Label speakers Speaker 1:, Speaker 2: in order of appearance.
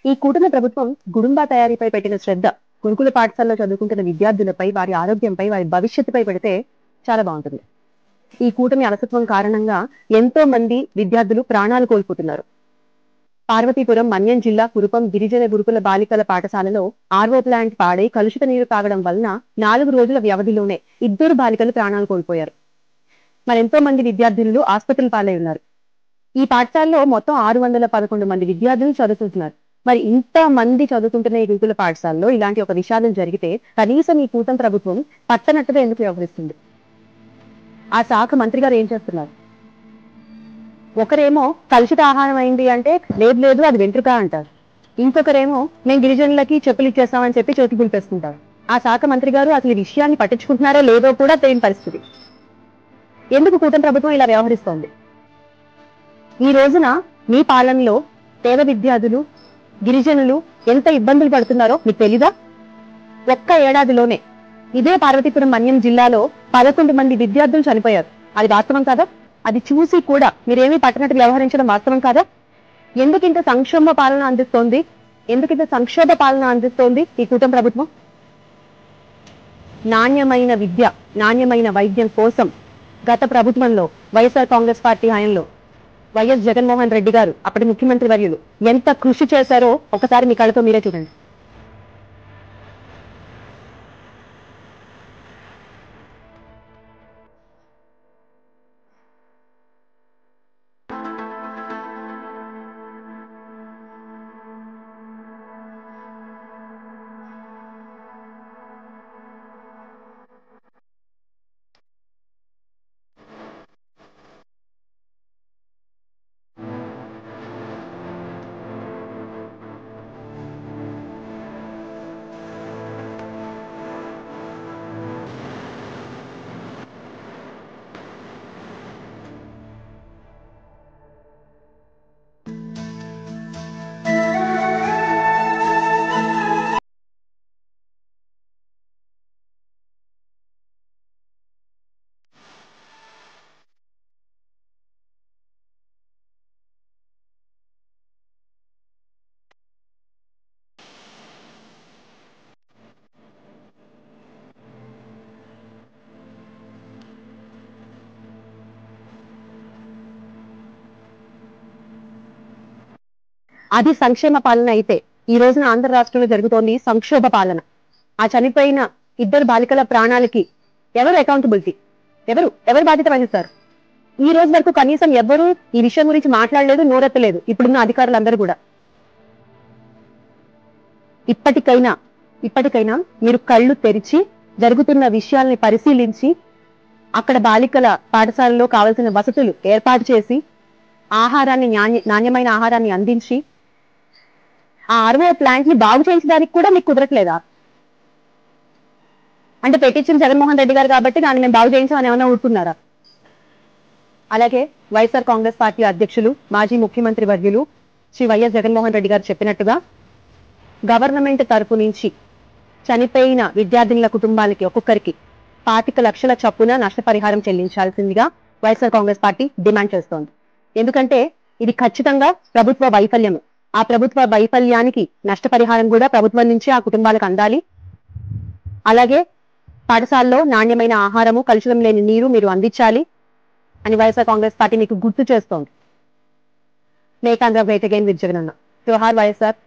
Speaker 1: ఈ కూటమి ప్రభుత్వం గుడుంబా తయారీపై పెట్టిన శ్రద్ధ గురుకుల పాఠశాలలో చదువుకుంటున్న విద్యార్థులపై, వారి ఆరోగ్యంపై, వారి భవిష్యత్తుపై పెడితే చాలా బాగుంటుంది. ఈ కూటమి అలసత్వం కారణంగా ఎంతో మంది విద్యార్థులు ప్రాణాలు కోల్పోతున్నారు. పార్వతీపురం మన్యం జిల్లా కురుపం గిరిజన గురుకుల బాలికల పాఠశాలలో ఆర్వో ప్లాంట్ పాడై కలుషిత నీరు తాగడం వలన 4 రోజుల వ్యవధిలోనే 2 బాలికలు ప్రాణాలు కోల్పోయారు. మరెంతో మంది విద్యార్థులు ఆసుపత్రుల పాలై ఉన్నారు. ఈ పాఠశాలలో మొత్తం 611 మంది విద్యార్థులు చదువుతుంటున్నారు. మరి ఇంత మంది చదువుతుంటున్న ఈ గురుకుల పాఠశాలలో ఇలాంటి ఒక విషాదం జరిగితే కనీసం ఈ కూటమి ప్రభుత్వం పట్టనట్టుగా ఎందుకు వ్యవహరిస్తుంది? ఆ శాఖ మంత్రి గారు ఏం చేస్తున్నారు? ఒకరేమో కలుషిత ఆహారం అయింది అంటే లేదు లేదు అది వెంట్రుక అంటారు. ఇంకొకరేమో మేము గిరిజనులకి చెప్పులు ఇచ్చేస్తామని చెప్పి చేతులు గులిపేస్తుంటారు. ఆ శాఖ మంత్రి గారు అసలు ఈ విషయాన్ని పట్టించుకుంటున్నారో లేదో కూడా తెలియని పరిస్థితి. ఎందుకు కూటమి ప్రభుత్వం ఇలా వ్యవహరిస్తోంది? ఈ రోజున మీ పాలనలో పేద విద్యార్థులు, గిరిజనులు ఎంత ఇబ్బందులు పడుతున్నారో మీకు తెలీదా? ఒక్క ఏడాదిలోనే ఇదే పార్వతీపురం మన్యం జిల్లాలో 11 మంది విద్యార్థులు చనిపోయారు. అది వాస్తవం కాదా? అది చూసి కూడా మీరేమీ పట్టనట్టు వ్యవహరించడం వాస్తవం కాదా? ఎందుకింత సంక్షోభ పాలన అందిస్తోంది? ఎందుకింత సంక్షోభ పాలన అందిస్తోంది ఈ కూటమి ప్రభుత్వం? నాణ్యమైన విద్య, నాణ్యమైన వైద్యం కోసం గత ప్రభుత్వంలో వైఎస్ఆర్ కాంగ్రెస్ పార్టీ హయాంలో వైఎస్ జగన్మోహన్ రెడ్డి గారు అప్పటి ముఖ్యమంత్రి వర్యులు ఎంత కృషి చేశారో ఒకసారి మీ కళ్ళతో మీరే చూడండి. అది సంక్షేమ పాలన అయితే ఈ రోజున ఆంధ్ర రాష్ట్రంలో జరుగుతోంది సంక్షోభ పాలన. ఆ చనిపోయిన 2 బాలికల ప్రాణాలకి ఎవరు అకౌంటబిలిటీ? ఎవరు బాధ్యత వహిస్తారు? ఈ రోజు వరకు కనీసం ఎవరు ఈ విషయం గురించి మాట్లాడలేదు, నోరెత్తలేదు ఇప్పుడున్న అధికారులందరూ కూడా. ఇప్పటికైనా మీరు కళ్ళు తెరిచి జరుగుతున్న విషయాల్ని పరిశీలించి అక్కడ బాలికల పాఠశాలలో కావలసిన వసతులు ఏర్పాటు చేసి నాణ్యమైన ఆహారాన్ని అందించి ఆ ఆర్వో ప్లాంట్ ని బాగు చేయించడానికి కూడా మీకు కుదరట్లేదా? అంటే పెట్టించిన జగన్మోహన్ రెడ్డి గారు కాబట్టి దాన్ని మేము బాగు చేయించామని ఏమైనా ఊరుకున్నారా? అలాగే వైఎస్ఆర్ కాంగ్రెస్ పార్టీ అధ్యక్షులు, మాజీ ముఖ్యమంత్రి వర్యులు శ్రీ వైఎస్ జగన్మోహన్ రెడ్డి గారు చెప్పినట్టుగా గవర్నమెంట్ తరపు నుంచి చనిపోయిన విద్యార్థినుల కుటుంబాలకి ఒక్కొక్కరికి 25 లక్షల చొప్పున నష్టపరిహారం చెల్లించాల్సిందిగా వైఎస్ఆర్ కాంగ్రెస్ పార్టీ డిమాండ్ చేస్తోంది. ఎందుకంటే ఇది ఖచ్చితంగా ప్రభుత్వ వైఫల్యం. ఆ ప్రభుత్వ వైఫల్యానికి నష్టపరిహారం కూడా ప్రభుత్వం నుంచి ఆ కుటుంబాలకు అందాలి. అలాగే పాఠశాలలో నాణ్యమైన ఆహారము, కలుషితం లేని నీరు మీరు అందించాలి అని వైఎస్ఆర్ కాంగ్రెస్ పార్టీ మీకు గుర్తు చేస్తోంది. Make Andhra great again with జగనన్న. జోహార్ వైఎస్ఆర్.